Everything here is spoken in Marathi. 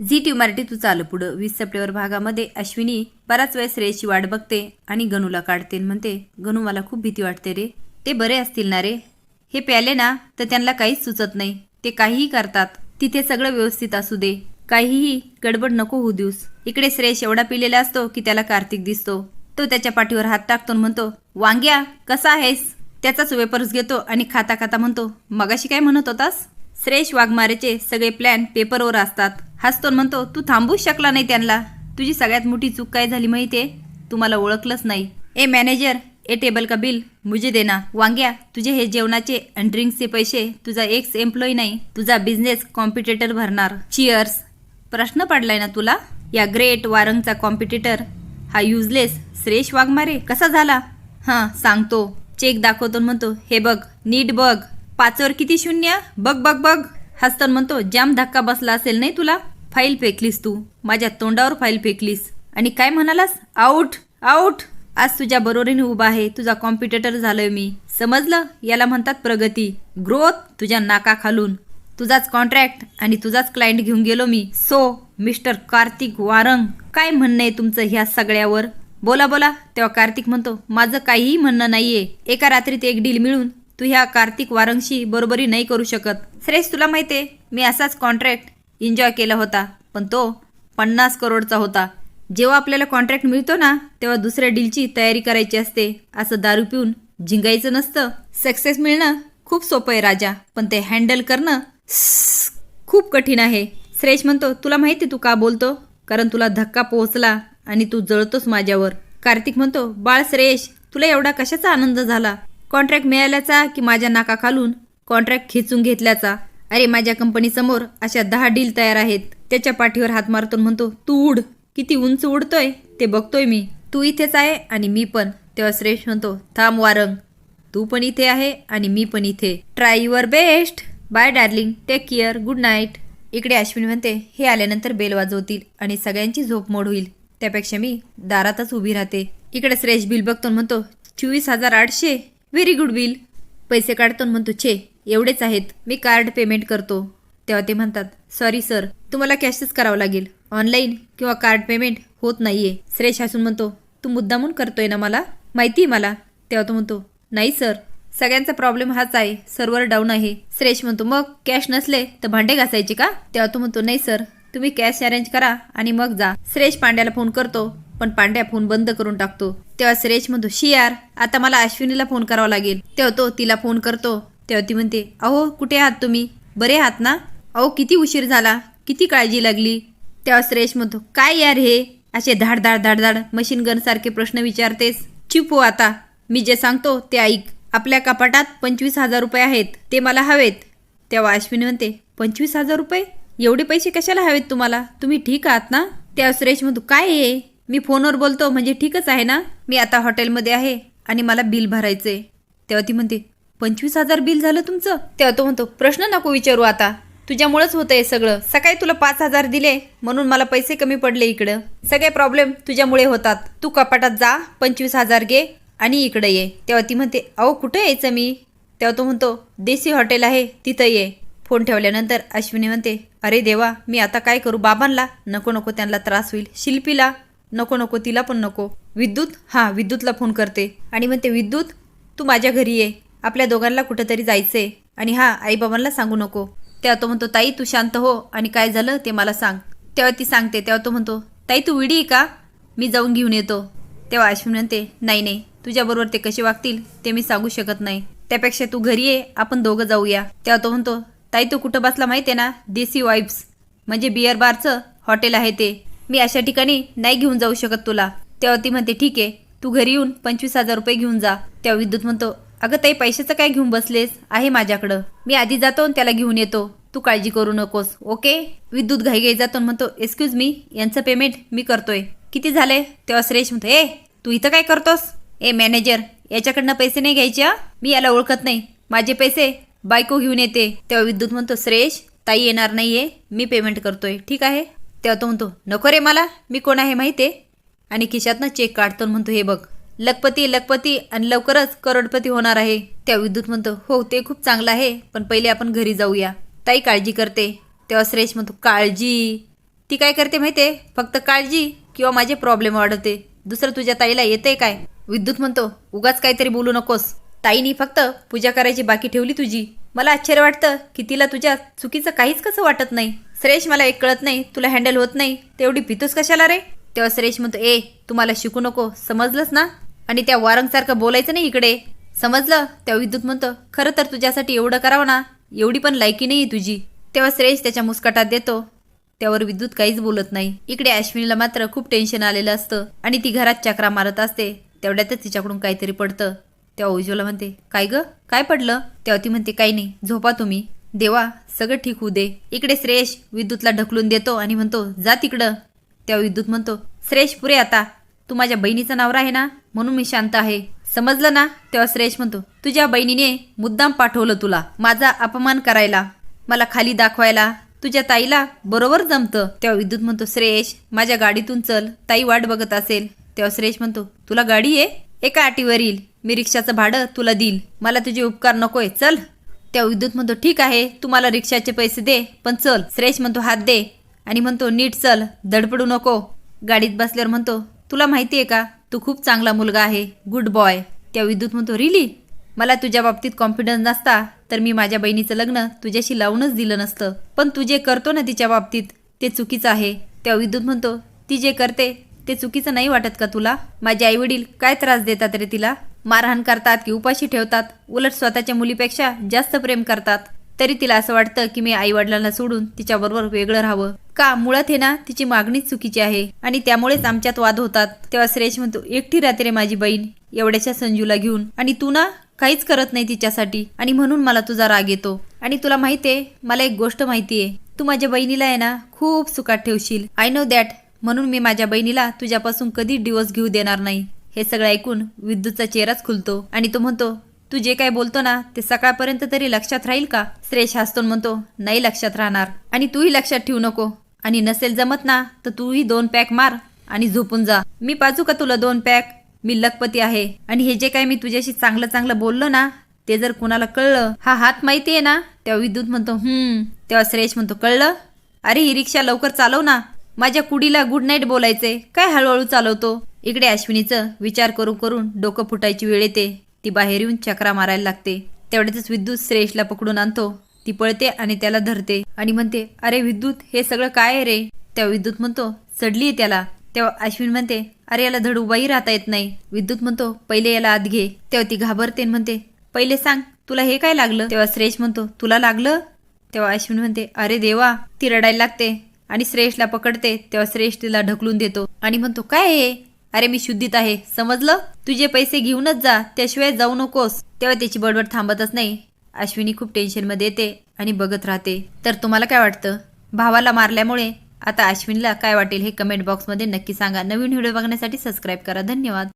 झी टी मराठी तू चालू पुढं 20 सप्टेंबर भागामध्ये अश्विनी बराच वेळ श्रेयसची वाट बघते आणि गणूला काढते आणि म्हणते, गणू मला खूप भीती वाटते रे. ते बरे असतील ना रे? हे प्याले ना तर त्यांना काहीच सुचत नाही. ते काहीही करतात. तिथे सगळं व्यवस्थित असू दे. काहीही गडबड नको होऊ देऊस. इकडे श्रेयस एवढा पिलेला असतो की त्याला कार्तिक दिसतो. तो त्याच्या पाठीवर हात टाकतो आणि म्हणतो, वांग्या कसा आहेस? त्याचाच वेपर्स घेतो आणि खाता खाता म्हणतो, मगाशी काय म्हणत होतास? श्रेयस वाघमारेचे सगळे प्लॅन पेपरवर असतात. हसतो आणि म्हणतो, तू थांबूच शकला नाही त्यांना. तुझी सगळ्यात मोठी चूक काय झाली माहितीये? तू मला ओळखलंच नाही. ए मॅनेजर, ए टेबल का बिल मुझे देना. वांग्या, तुझे हे जेवणाचे आणि ड्रिंक्सचे पैसे तुझा एक्स एम्प्लॉई नाही, तुझा बिझनेस कॉम्पिटिटर भरणार. चिअर्स. प्रश्न पडलाय ना तुला? या ग्रेट वारंगचा कॉम्पिटिटर हा युजलेस श्रेयस वाघमारे कसा झाला? हां सांगतो. चेक दाखवतो आणि म्हणतो, हे बघ, नीट बघ. 5वर किती शून्य? बघ बघ बघ. हसताना म्हणतो, जाम धक्का बसला असेल नाही तुला? फाईल फेकलीस तू. माझ्या तोंडावर फाईल फेकलीस. आणि काय म्हणालास? Out out. आज तुझ्या बरोबरीने उभा आहे. तुझा कॉम्पिटिटर झालोय मी. समजलं? याला म्हणतात प्रगती, ग्रोथ. तुझ्या नाका खालून तुझाच कॉन्ट्रॅक्ट आणि तुझाच क्लायंट घेऊन गेलो मी. सो मिस्टर कार्तिक वारंग, काय म्हणणं आहे तुमचं ह्या सगळ्यावर? बोला बोला. तेव्हा कार्तिक म्हणतो, माझं काहीही म्हणणं नाहीये. एका रात्रीत एक डील मिळून तू ह्या कार्तिक वारंगशी बरोबरी नाही करू शकत. श्रेयस, तुला माहितीये मी असाच कॉन्ट्रॅक्ट एन्जॉय केला होता, पण तो 50 करोडचा होता. जेव्हा आपल्याला कॉन्ट्रॅक्ट मिळतो ना तेव्हा दुसऱ्या डीलची तयारी करायची असते. असं दारू पिऊन झिंगायचं नसतं. सक्सेस मिळणं खूप सोपं आहे राजा, पण ते हँडल करणं खूप कठीण आहे. श्रेयस म्हणतो, तुला माहिती तू का बोलतो? कारण तुला धक्का पोहोचला आणि तू जळतोस माझ्यावर. कार्तिक म्हणतो, बाळ श्रेयस, तुला एवढा कशाचा आनंद झाला? कॉन्ट्रॅक्ट मिळाल्याचा की माझ्या नाका खालून कॉन्ट्रॅक्ट खेचून घेतल्याचा? अरे माझ्या कंपनीसमोर अशा 10 डील तयार आहेत. त्याच्या पाठीवर हात मारतो म्हणतो, तू उड. किती उंच उडतोय ते बघतोय मी. तू इथेच आहे आणि मी पण. तेव्हा श्रेयस म्हणतो, थांब वारंग, तू पण इथे आहे आणि मी पण इथे. Try your best. Bye darling, take care, good night. इकडे अश्विनी म्हणते, हे आल्यानंतर बेल वाजवतील आणि सगळ्यांची झोप मोड होईल. त्यापेक्षा मी दारातच उभी राहते. इकडे श्रेयस बिल बघतो म्हणतो, 24,800. Very good bill. पैसे काढतो म्हणतो, छे एवढेच आहेत, मी कार्ड पेमेंट करतो. तेव्हा ते म्हणतात, सॉरी सर, तुम्हाला कॅशच करावं लागेल. ऑनलाईन किंवा कार्ड पेमेंट होत नाहीये. श्रेयस हसून म्हणतो, तू मुद्दामून करतोय ना? मला माहिती मला. तेव्हा तो म्हणतो, नाही सर, सगळ्यांचा प्रॉब्लेम हाच आहे, सर्व्हर डाऊन आहे. श्रेयस म्हणतो, मग कॅश नसले तर भांडे घासायचे का? तेव्हा तो म्हणतो, नाही सर, तुम्ही कॅश अरेंज करा आणि मग जा. श्रेयस पांड्याला फोन करतो, पण पांड्या फोन बंद करून टाकतो. तेव्हा श्रेयस म्हणतो, शी यार, आता मला अश्विनीला फोन करावा लागेल. तेव्हा तो तिला फोन करतो. तेव्हा ती म्हणते, अहो कुठे आहात तुम्ही? बरे आहात ना? अहो किती उशीर झाला, किती काळजी लागली. तेव्हा श्रेयस म्हणतो, काय यार हे असे धाड धाड धाड धाड मशीन गन सारखे प्रश्न विचारतेस? चुप हो आता. मी जे सांगतो ते ऐक. आपल्या कपाटात 25,000 रुपये आहेत, ते मला हवेत. तेव्हा अश्विनी म्हणते, 25,000 रुपये? एवढे पैसे कशाला हवेत तुम्हाला? तुम्ही ठीक आहात ना? तेव्हा श्रेयस म्हणतो, काय आहे? मी फोनवर बोलतो म्हणजे ठीकच आहे ना? मी आता हॉटेलमध्ये आहे आणि मला बिल भरायचंय. तेव्हा ती म्हणते, 25,000 बिल झालं तुमचं? तेव्हा तो म्हणतो, प्रश्न नको विचारू आता, तुझ्यामुळेच होतंय सगळं. सकाळी तुला 5,000 दिले म्हणून मला पैसे कमी पडले. इकडं सगळे प्रॉब्लेम तुझ्यामुळे होतात. तू कपाटात जा, 25,000 घे आणि इकडे ये. तेव्हा ती म्हणते, अहो कुठे यायचं मी? तेव्हा तो म्हणतो, देसी हॉटेल आहे तिथं ये. फोन ठेवल्यानंतर अश्विनी म्हणते, अरे देवा, मी आता काय करू? बाबांना नको नको, त्यांना त्रास होईल. शिल्पीला नको नको, तिला पण नको. विद्युत, हां विद्युतला फोन करते आणि म्हणते, विद्युत तू माझ्या घरी ये, आपल्या दोघांना कुठंतरी जायचंय. आणि हां आईबाबांना सांगू नको. तेव्हा तो म्हणतो, ताई तू शांत हो आणि काय झालं ते मला सांग. तेव्हा ती सांगते. तेव्हा तो म्हणतो, ताई तू विडी का? मी जाऊन घेऊन येतो. तेव्हा अश्विनी म्हणते, नाही नाही, तुझ्याबरोबर ते कसे वागतील ते मी सांगू शकत नाही. त्यापेक्षा तू घरी ये, आपण दोघं जाऊया. तेव्हा तो म्हणतो, ताई तू कुठं बसला माहिती आहे ना? देसी वाईब्स म्हणजे बिअर बारचं हॉटेल आहे ते. मी अशा ठिकाणी नाही घेऊन जाऊ शकत तुला. तेव्हा ती म्हणते, ठीक आहे, तू घरी येऊन 25,000 रुपये घेऊन जा. तेव्हा विद्युत म्हणतो, अगं ताई पैशाचं काय घेऊन बसलेस? आहे माझ्याकडं, मी आधी जातो आणि त्याला घेऊन येतो, तू काळजी करू नकोस. ओके. विद्युत घाईघाई जातो म्हणतो, एक्सक्यूज मी, यांचं पेमेंट मी करतोय, किती झाले? तेव्हा श्रेयस म्हणतो, ए तू इथं काय करतोस? ए मॅनेजर, याच्याकडनं पैसे नाही घ्यायचे. मी याला ओळखत नाही, माझे पैसे बायको घेऊन येते. तेव्हा विद्युत म्हणतो, श्रेयस ताई येणार नाहीये, मी पेमेंट करतोय, ठीक आहे? तेव्हा तो म्हणतो, नको रे, मला मी कोण आहे माहिती आहे. आणि खिशातनं चेक काढतो म्हणतो, हे बघ, लखपती लखपती आणि लवकरच करोडपती होणार आहे. त्या विद्युत म्हणतो, हो ते खूप चांगलं आहे, पण पहिले आपण घरी जाऊया, ताई काळजी करते. तेव्हा श्रेयस म्हणतो, काळजी? ती काय करते माहितीये, फक्त काळजी किंवा माझे प्रॉब्लेम वाढवते. दुसरं तुझ्या ताईला येतंय काय? विद्युत म्हणतो, उगाच काहीतरी बोलू नकोस. ताईनी फक्त पूजा करायची बाकी ठेवली तुझी. मला आश्चर्य वाटतं की तिला तुझ्या चुकीचं काहीच कसं वाटत नाही. श्रेयश, मला एक कळत नाही, तुला हँडल होत नाही तेवढी पितोस कशाला रे? तेव्हा श्रेयश म्हणतो, तुम्हाला शिकू नको, समजलंच ना? आणि त्या वारंगसारखं बोलायचं नाही इकडे, समजलं? तेव्हा विद्युत म्हणतो, खरं तर तुझ्यासाठी एवढं करावं ना, एवढी पण लायकी नाही तुझी. तेव्हा श्रेयश त्याच्या मुस्कटात देतो. त्यावर विद्युत काहीच बोलत नाही. इकडे अश्विनीला मात्र खूप टेन्शन आलेलं असतं आणि ती घरात चक्रा मारत असते. तेवढ्यातच तिच्याकडून काहीतरी पडतं. तेव्हा उज्ज्वला म्हणते, काय ग, काय पडलं? तेव्हा ती म्हणते, काही नाही, झोपा तुम्ही, देवा सगळं ठीक होऊ दे. इकडे श्रेयश विद्युतला ढकलून देतो आणि म्हणतो, जा तिकडं. तेव्हा विद्युत म्हणतो, श्रेयश पुरे आता, तू माझ्या बहिणीचा नवरा आहे ना, म्हणून मी शांत आहे, समजलं ना? तेव्हा श्रेयश म्हणतो, तुझ्या बहिणीने मुद्दाम पाठवलं तुला माझा अपमान करायला, मला खाली दाखवायला. तुझ्या ताईला बरोबर जमतं. तेव्हा विद्युत म्हणतो, श्रेयश माझ्या गाडीतून चल, ताई वाट बघत असेल. तेव्हा श्रेयश म्हणतो, तुला गाडी आहे? एका अटीवर येईल, मी रिक्षाचं भाडं तुला देईल, मला तुझे उपकार नकोय, चल. तेव्हा विद्युत म्हणतो, ठीक आहे, तू मला रिक्षाचे पैसे दे, पण चल. श्रेयश म्हणतो, हात दे आणि म्हणतो, नीट चल, धडपडू नको. गाडीत बसल्यावर म्हणतो, तुला माहिती आहे का, तू खूप चांगला मुलगा आहे, गुड बॉय. तेव्हा विद्युत म्हणतो, रिली? मला तुझ्या बाबतीत कॉन्फिडन्स नसता तर मी माझ्या बहिणीचं लग्न तुझ्याशी लावूनच दिलं नसतं, पण तू जे करतो ना तिच्या बाबतीत ते चुकीचं आहे. तेव्हा विद्युत म्हणतो, ती जे करते ते चुकीचं नाही वाटत का तुला? माझे आईवडील काय त्रास देतात रे तिला? मारहाण करतात की उपाशी ठेवतात? उलट स्वतःच्या मुलीपेक्षा जास्त प्रेम करतात. तरी तिला असं वाटतं की मी आईवडिलांना सोडून तिच्याबरोबर वेगळं राहावं का? मुळात हे ना तिची मागणीच चुकीची आहे आणि त्यामुळेच आमच्यात वाद होतात. तेव्हा श्रेयश म्हणतो, एकटी राहते रे माझी बहीण एवढ्याशा संजूला घेऊन, आणि तू ना काहीच करत नाही तिच्यासाठी, आणि म्हणून मला तुझा राग येतो. आणि तुला माहितीये, मला एक गोष्ट माहितीये, तू माझ्या बहिणीला आहे ना खूप सुखात ठेवशील, आय नो दॅट, म्हणून मी माझ्या बहिणीला तुझ्यापासून कधी डिवोर्स घेऊ देणार नाही. हे सगळं ऐकून विद्युतचा चेहराच खुलतो आणि तो म्हणतो, तू जे काय बोलतो ना ते सकाळपर्यंत तरी लक्षात राहील का? श्रेयश हसतो म्हणतो, नाही लक्षात राहणार, आणि तूही लक्षात ठेवू नको, आणि नसेल जमत ना तर तूही 2 पॅक मार आणि झोपून जा. मी पाजू का तुला 2 पॅक? मी लखपती आहे, आणि हे जे काय मी तुझ्याशी चांगलं चांगलं बोललो ना ते जर कुणाला कळलं, हा हात माहितीये ना? तेव्हा विद्युत म्हणतो, तेव्हा श्रेयश म्हणतो, कळलं? अरे ही रिक्षा लवकर चालव ना, माझ्या कुडीला गुड नाईट बोलायचे काय हळूहळू चालवतो? इकडे अश्विनीचं विचार करून करून डोकं फुटायची वेळ येते. ती बाहेर येऊन चक्रा मारायला लागते. तेवढ्यातच विद्युत श्रेयशला पकडून आणतो. ती पळते आणि त्याला धरते आणि म्हणते, अरे विद्युत, हे सगळं काय आहे रे? तेव्हा विद्युत म्हणतो, चढली त्याला. तेव्हा अश्विन म्हणते, अरे याला धड उभाही राहता येत नाही. विद्युत म्हणतो, पहिले याला आत घे. तेव्हा ती घाबरते म्हणते, पहिले सांग तुला हे काय लागलं? तेव्हा श्रेयश म्हणतो, तुला लागलं? तेव्हा अश्विन म्हणते, अरे देवा. ती रडायला लागते आणि श्रेयशला पकडते. तेव्हा श्रेयश तिला ढकलून देतो आणि म्हणतो, काय हे? अरे मी शुद्धीत आहे, समजलं? तुझे पैसे घेऊनच जा, त्याशिवाय जाऊ नकोस. तेव्हा त्याची बडबड थांबतच नाही. अश्विनी खूप टेन्शनमध्ये येते आणि बघत राहते. तर तुम्हाला काय वाटतं, भावाला मारल्यामुळे आता अश्विनीला काय वाटेल हे कमेंट बॉक्समध्ये नक्की सांगा. नवीन व्हिडिओ बघण्यासाठी सबस्क्राईब करा. धन्यवाद.